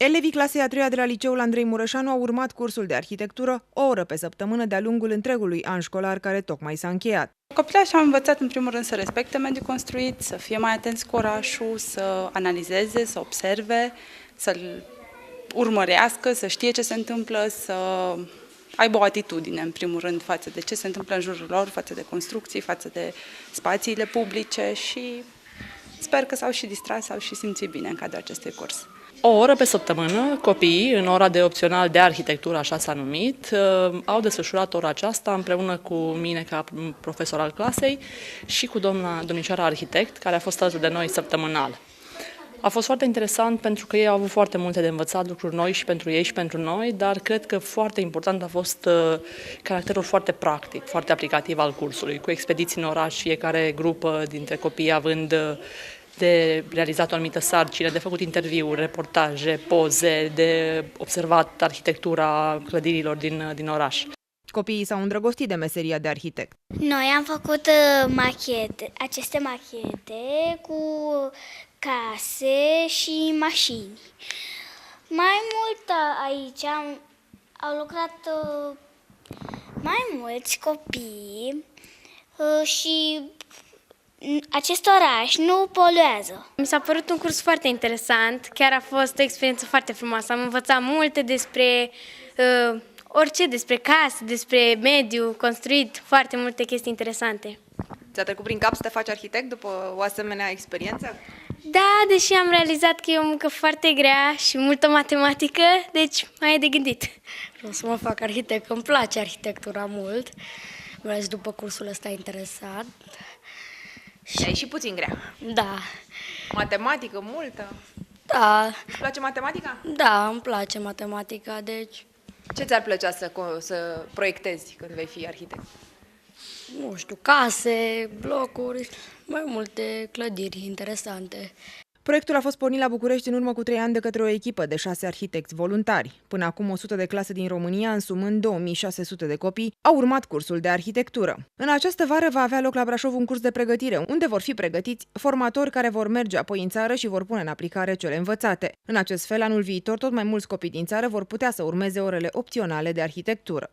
Elevii clasei a 3-a de la liceul Andrei Mureșanu au urmat cursul de arhitectură o oră pe săptămână de-a lungul întregului an școlar care tocmai s-a încheiat. Copiii au învățat în primul rând să respecte mediul construit, să fie mai atenți cu orașul, să analizeze, să observe, să-l urmărească, să știe ce se întâmplă, să aibă o atitudine în primul rând față de ce se întâmplă în jurul lor, față de construcții, față de spațiile publice și sper că s-au și distrat, s-au și simțit bine în cadrul acestui curs. O oră pe săptămână, copiii, în ora de opțional de arhitectură, așa s-a numit, au desfășurat ora aceasta împreună cu mine ca profesor al clasei și cu domnișoara arhitect, care a fost alături de noi săptămânal. A fost foarte interesant pentru că ei au avut foarte multe de învățat lucruri noi și pentru ei și pentru noi, dar cred că foarte important a fost caracterul foarte practic, foarte aplicativ al cursului, cu expediții în oraș, fiecare grupă dintre copii având de realizat o anumită sarcină, de făcut interviuri, reportaje, poze, de observat arhitectura clădirilor din oraș. Copiii s-au îndrăgostit de meseria de arhitect. Noi am făcut aceste machete cu case și mașini. Mai mult aici au lucrat mai mulți copii și acest oraș nu poluează. Mi s-a părut un curs foarte interesant, chiar a fost o experiență foarte frumoasă. Am învățat multe despre orice, despre case, despre mediu construit, foarte multe chestii interesante. Ți-a trecut prin cap să te faci arhitect după o asemenea experiență? Da, deși am realizat că e o muncă foarte grea și multă matematică, deci mai e de gândit. Vreau să mă fac arhitect, îmi place arhitectura mult, mai ales după cursul ăsta interesant. E și puțin grea. Da. Matematică multă? Da. Îți place matematica? Da, îmi place matematica, deci... Ce ți-ar plăcea să proiectezi când vei fi arhitect? Nu știu, case, blocuri, mai multe clădiri interesante. Proiectul a fost pornit la București în urmă cu 3 ani de către o echipă de 6 arhitecți voluntari. Până acum 100 de clase din România, însumând 2600 de copii, au urmat cursul de arhitectură. În această vară va avea loc la Brașov un curs de pregătire, unde vor fi pregătiți formatori care vor merge apoi în țară și vor pune în aplicare cele învățate. În acest fel, anul viitor, tot mai mulți copii din țară vor putea să urmeze orele opționale de arhitectură.